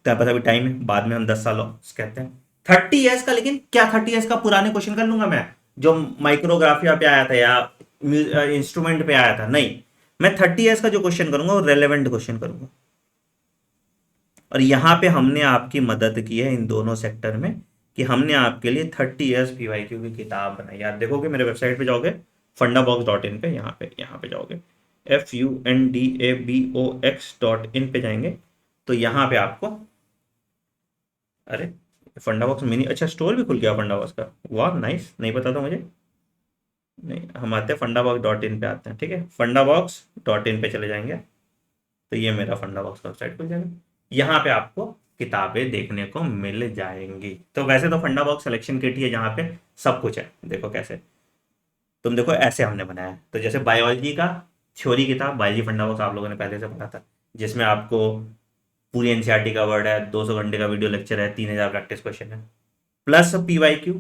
Speaker 1: तो पता भी टाइम है, बाद में हम 10 साल कहते हैं 30 ईयर्स का, लेकिन क्या 30 ईयर्स का पुराने क्वेश्चन कर लूंगा मैं जो माइक्रोग्राफिया पे आया था या इंस्ट्रूमेंट पे आया था? नहीं, मैं 30 ईयर्स का जो क्वेश्चन करूंगा वो रेलेवेंट क्वेश्चन करूंगा। और यहां पे हमने आपकी मदद की है इन दोनों सेक्टर में, कि हमने आपके लिए 30 ईयर्स पीवाईक्यू की किताब बनाई। आप देखोगे मेरे वेबसाइट पे जाओगे, fundabox.in पे, यहाँ पे जाओगे, fundabox.in पे जाएंगे, तो यहाँ पे आपको, अरे फंडाबॉक्स मिनी, अच्छा स्टोर भी खुल गया फंडाबॉक्स का, वाह नाइस, नहीं पता था मुझे। नहीं, हम आते हैं fundabox.in पे आते हैं। ठीक है, fundabox.in पे चले जाएंगे, तो ये मेरा फंडाबॉक्स का वेबसाइट खुल जाएगा। यहाँ पे आपको किताबें देखने को मिल जाएंगी। तो वैसे तो फंडाबॉक्स सिलेक्शन किट ही है जहाँ पे सब कुछ है। देखो कैसे, तुम देखो ऐसे हमने बनाया है। तो जैसे बायोलॉजी का थ्योरी किताब, बायोलॉजी फंडाबॉक्स आप लोगों ने पहले से पढ़ा था, जिसमें आपको पूरी एनसीईआरटी का वर्ड है, 200 घंटे का वीडियो लेक्चर है, 3000 प्रैक्टिस क्वेश्चन है, plus PYQ,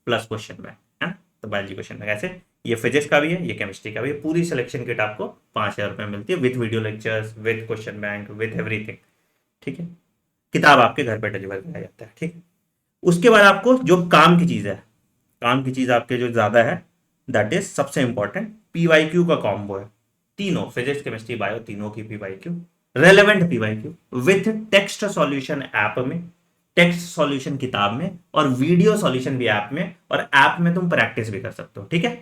Speaker 1: plus question bank, है ना। तो बायोलॉजी क्वेश्चन बैंक ऐसे, ये फिजिक्स का भी है, ये केमिस्ट्री का भी है। पूरी सिलेक्शन किट आपको 5000 रुपये मिलती है, with video lectures, with question bank, with everything. ठीक है, किताब आपके घर पे डिलीवर कराया जाता है। ठीक है, उसके बाद आपको जो काम की चीज़ है, काम की चीज़ आपके जो ज़्यादा है, दैट इज सबसे इंपॉर्टेंट पीवाईक्यू का कॉम्बो है, तीनों फिजिक्स केमिस्ट्री बायो तीनों की PYQ, relevant PYQ with text solution app में, टेक्स्ट सॉल्यूशन किताब में, और वीडियो सॉल्यूशन भी ऐप में, और ऐप में तुम प्रैक्टिस भी कर सकते हो। ठीक है,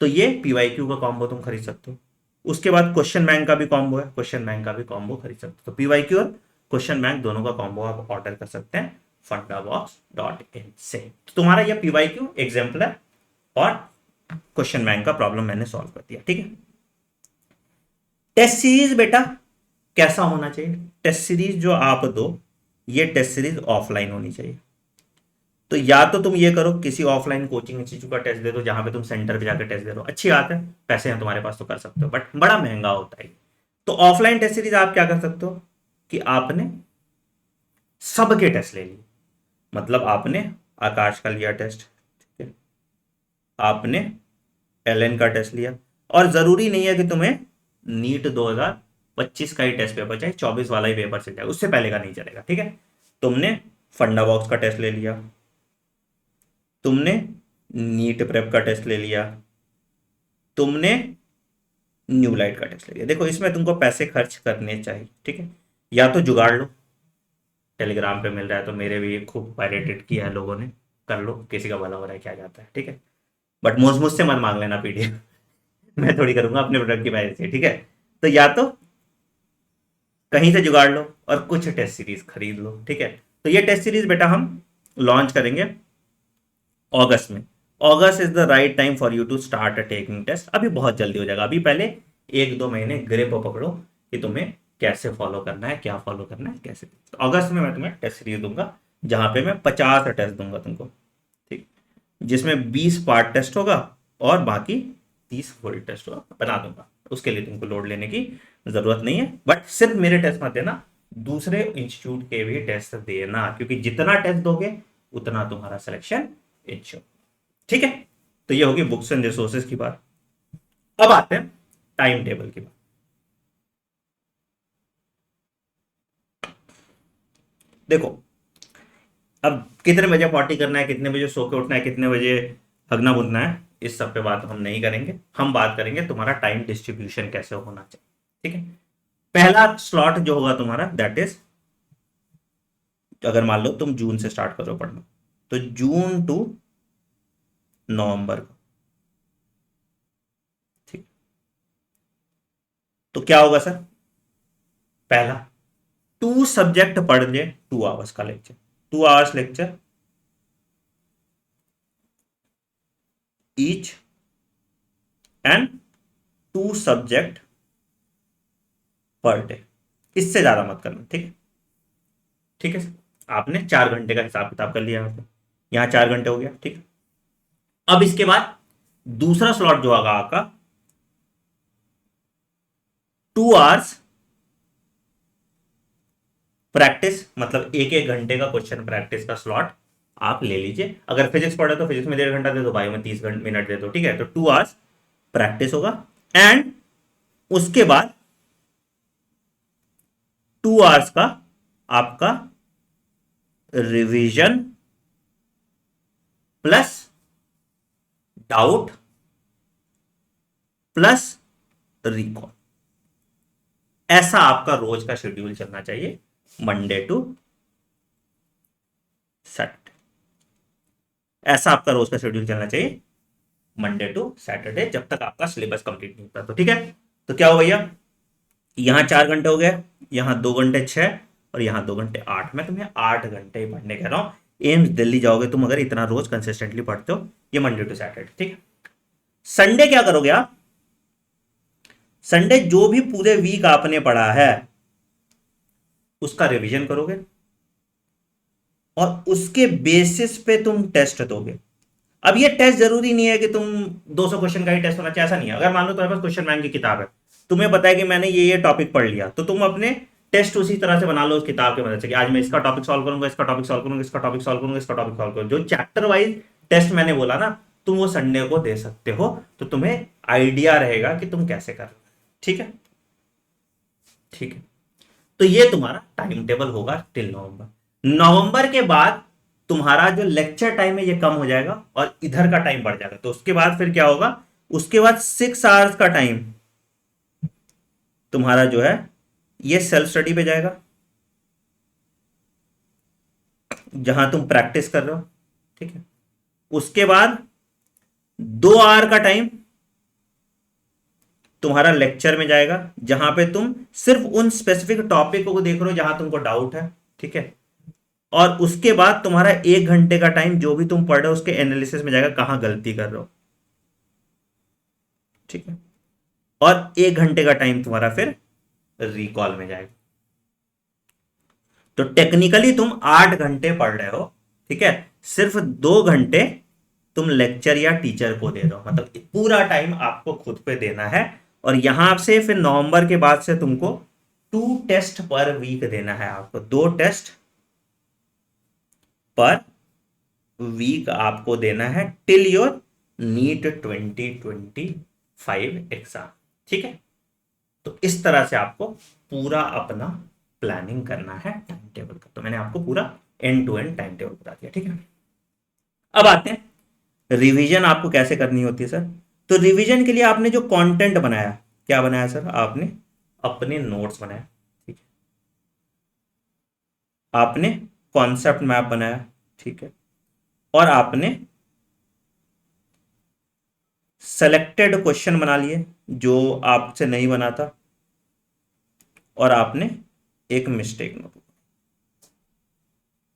Speaker 1: तो ये पीवाईक्यू का कॉम्बो तुम खरीद सकते हो। उसके बाद क्वेश्चन बैंक का भी कॉम्बो है, क्वेश्चन बैंक का भी कॉम्बो खरीद सकते हो। तो पीवाईक्यू और क्वेश्चन बैंक दोनों का कॉम्बो आप ऑर्डर कर सकते हैं fundabox.in से। तो तुम्हारा यह पीवाईक्यू एग्जाम्पलर और क्वेश्चन बैंक का प्रॉब्लम मैंने सॉल्व कर दिया। ठीक है, टेस्ट सीरीज बेटा कैसा होना चाहिए? टेस्ट सीरीज जो आप दो, ये टेस्ट सीरीज ऑफलाइन होनी चाहिए। तो या तो तुम ये करो, किसी ऑफलाइन कोचिंग इंस्टीट्यूट का टेस्ट दे दो, जहां पे तुम सेंटर पे जाकर टेस्ट दे दो, अच्छी बात है, पैसे हैं तुम्हारे पास तो कर सकते हो, बट बड़ा महंगा होता है। तो ऑफलाइन टेस्ट सीरीज आप क्या कर सकते हो कि आपने सबके टेस्ट ले लिए, मतलब आपने आकाश का लिया टेस्ट, ठीक है, आपने एलएन का टेस्ट लिया, और जरूरी नहीं है कि तुम्हें नीट 2025 का ही टेस्ट पेपर चाहिए, 24 वाला ही पेपर चल जाएगा, उससे पहले का नहीं चलेगा। ठीक है, तुमने फंडा बॉक्स का टेस्ट ले लिया, तुमने नीट प्रेप का टेस्ट ले लिया, तुमने न्यू लाइट का टेस्ट ले लिया। देखो इसमें तुमको पैसे खर्च करने चाहिए, ठीक है, या तो जुगाड़ लो, टेलीग्राम पे मिल रहा है, तो मेरे भी खूब पायरेटेड किया है लोगों ने, कर लो, किसी का भला हो रहा है क्या जाता है। ठीक है, बट मुझसे मत मांग लेना पीडीएफ मैं थोड़ी करूंगा अपने प्रोडक्ट की वजह से। ठीक है, तो या तो कहीं से जुगाड़ लो और कुछ टेस्ट सीरीज खरीद लो। ठीक है, तो ये टेस्ट सीरीज बेटा हम लॉन्च करेंगे अगस्त में। August is the right time for you to start taking test. अभी बहुत जल्दी हो जाएगा, अभी पहले 1-2 महीने ग्रिप पकड़ो कि तुम्हें कैसे फॉलो करना है, क्या फॉलो करना है, कैसे। तो अगस्त में मैं तुम्हें टेस्ट सीरीज दूंगा, जहां पे मैं 50 टेस्ट दूंगा तुमको, ठीक, जिसमें 20 पार्ट टेस्ट होगा और बाकी 30 फुल टेस्ट होगा, बना दूंगा। उसके लिए तुमको लोड लेने की जरूरत नहीं है, बट सिर्फ मेरे टेस्ट मत देना, दूसरे इंस्टीट्यूट के भी टेस्ट देना, क्योंकि जितना टेस्ट दोगे उतना तुम्हारा सिलेक्शन इंश्योर। ठीक है, तो ये होगी बुक्स एंड रिसोर्सेज की बात। अब आते हैं टाइम टेबल की बात। देखो अब कितने बजे पार्टी करना है, कितने बजे सो के उठना है, कितने बजे हगना बुनना है, इस सब पे बात हम नहीं करेंगे। हम बात करेंगे तुम्हारा टाइम डिस्ट्रीब्यूशन कैसे होना चाहिए। ठीक है, पहला स्लॉट जो होगा तुम्हारा दैट इज, अगर मान लो तुम जून से स्टार्ट करो पढ़ना, तो जून टू नवंबर का, ठीक, तो क्या होगा सर? पहला 2 सब्जेक्ट पढ़ ले, 2 आवर्स का lecture, 2 hours lecture each and 2 subject per day, इससे ज्यादा मत करना। ठीक है, ठीक है सर, आपने 4 घंटे का हिसाब किताब कर लिया, यहां 4 घंटे हो गया। ठीक, अब इसके बाद दूसरा स्लॉट जो होगा आपका 2 आवर्स प्रैक्टिस, मतलब 1-1 घंटे का क्वेश्चन प्रैक्टिस का स्लॉट आप ले लीजिए। अगर फिजिक्स पढ़े तो फिजिक्स में 1.5 घंटा दे दो, बायो में 30 मिनट दे दो। ठीक है, तो 2 आवर्स प्रैक्टिस होगा, एंड उसके बाद 2 आवर्स का आपका revision plus doubt plus recall. ऐसा आपका रोज का शेड्यूल चलना चाहिए, मंडे टू सैटरडे। ऐसा आपका रोज का शेड्यूल चलना चाहिए मंडे टू सैटरडे, जब तक आपका सिलेबस कंप्लीट नहीं होता। तो ठीक है, तो क्या हो भैया, यहां 4 घंटे हो गए, यहां 2 घंटे 6, और यहां 2 घंटे 8। मैं तुम्हें 8 घंटे ही पढ़ने कह रहा हूं। एम्स दिल्ली जाओगे तुम अगर इतना रोज कंसिस्टेंटली पढ़ते हो, ये मंडे टू सैटरडे। ठीक है, संडे क्या करोगे आप? संडे जो भी पूरे वीक आपने पढ़ा है उसका रिवीजन करोगे, और उसके बेसिस पे तुम टेस्ट दोगे। अब ये टेस्ट जरूरी नहीं है कि तुम 200 क्वेश्चन का ही टेस्ट होना चाहिए, ऐसा नहीं है। अगर मान लो तुम्हारे पास क्वेश्चन बैंक की किताब है, तुम्हें पता है कि मैंने ये टॉपिक पढ़ लिया, तो तुम अपने टेस्ट उसी तरह से बना लो उस किताब की मदद से कि आज मैं इसका टॉपिक सॉल्व करूंगा, इसका टॉपिक सॉल्व करूंगा, इसका टॉपिक सॉल्व करूंगा, इसका टॉपिक सॉल्व करूंगा। जो चैप्टर वाइज टेस्ट मैंने बोला ना, तुम वो संडे को दे सकते हो, तो तुम्हें आइडिया रहेगा कि तुम कैसे कर रहे हो। ठीक है, ठीक है, तो ये तुम्हारा टाइम टेबल होगा टिल नवंबर। नवंबर के बाद तुम्हारा जो लेक्चर टाइम है ये कम हो जाएगा और इधर का टाइम बढ़ जाएगा। तो उसके बाद फिर क्या होगा, उसके बाद 6 आवर्स का टाइम तुम्हारा जो है ये सेल्फ स्टडी पे जाएगा, जहां तुम प्रैक्टिस कर रहे हो, ठीक है। उसके बाद 2 आवर का टाइम तुम्हारा लेक्चर में जाएगा, जहां पे तुम सिर्फ उन स्पेसिफिक टॉपिक को देख रहे हो जहां तुमको डाउट है, ठीक है। और उसके बाद तुम्हारा 1 घंटे का टाइम जो भी तुम पढ़ रहे हो उसके एनालिसिस में जाएगा, कहां गलती कर रहे हो, ठीक है। और 1 घंटे का टाइम तुम्हारा फिर रिकॉल में जाएगा। तो टेक्निकली तुम 8 घंटे पढ़ रहे हो, ठीक है। सिर्फ 2 घंटे तुम लेक्चर या टीचर को दे दो, मतलब पूरा टाइम आपको खुद पे देना है। और यहां से फिर नवंबर के बाद से तुमको 2 टेस्ट पर वीक देना है, आपको 2 टेस्ट पर वीक आपको देना है टिल योर नीट 2025 एग्जाम, ठीक है। तो इस तरह से आपको पूरा अपना प्लानिंग करना है टाइम टेबल का। तो मैंने आपको पूरा end to end time table बता दिया, ठीक है। अब आते हैं रिवीजन आपको कैसे करनी होती है सर। तो रिवीजन के लिए आपने जो कंटेंट बनाया, क्या बनाया सर, आपने अपने नोट्स बनाया, ठीक है। आपने कॉन्सेप्ट मैप बनाया, ठीक है। और आपने सेलेक्टेड क्वेश्चन बना लिए जो आपसे नहीं बना था, और आपने एक मिस्टेक नोट।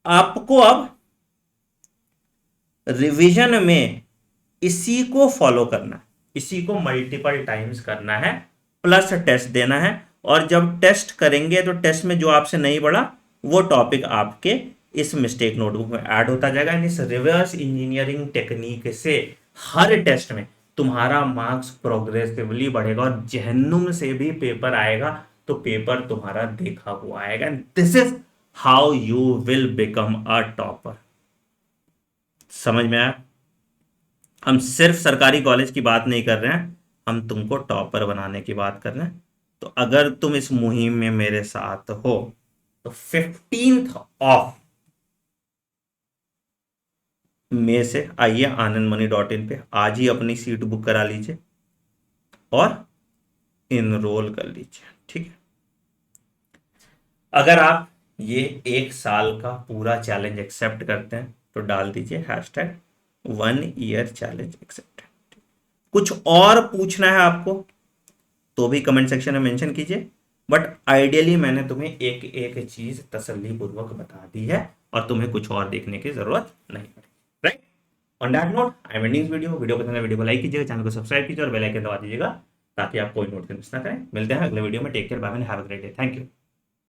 Speaker 1: आपको अब रिवीजन में इसी को फॉलो करना है, इसी को मल्टीपल टाइम्स करना है, प्लस टेस्ट देना है। और जब टेस्ट करेंगे तो टेस्ट में जो आपसे नहीं पड़ा वो टॉपिक आपके इस मिस्टेक नोटबुक में ऐड होता जाएगा। इस रिवर्स इंजीनियरिंग टेक्निक से हर टेस्ट में तुम्हारा मार्क्स प्रोग्रेसिवली बढ़ेगा, और जहन्नुम से भी पेपर आएगा तो पेपर तुम्हारा देखा हुआ आएगा। This is how you will become a topper. समझ में आया? हम सिर्फ सरकारी कॉलेज की बात नहीं कर रहे हैं, हम तुमको टॉपर बनाने की बात कर रहे हैं। तो अगर तुम इस मुहिम में मेरे साथ हो तो 15 मई से आइए anandmoney.in पे, आज ही अपनी सीट बुक करा लीजिए और इनरोल कर लीजिए, ठीक है। अगर आप ये 1 साल का पूरा चैलेंज एक्सेप्ट करते हैं तो डाल दीजिए #1 year चैलेंज एक्सेप्ट। कुछ और पूछना है आपको तो भी कमेंट सेक्शन में मेंशन कीजिए, बट आइडियली मैंने तुम्हें एक एक चीज तसल्ली पूर्वक बता दी है और तुम्हें कुछ और देखने की जरूरत नहीं पड़ेगी, right. On that note I am ending video पसंद है वीडियो को लाइक कीजिएगा, चैनल को सब्सक्राइब कीजिए और बेल आइकन दबा दीजिएगा ताकि आप कोई नोटिफिकेशन मिस ना करें। मिलते हैं अगले वीडियो में। Take care, bye bye, have a great day, thank you.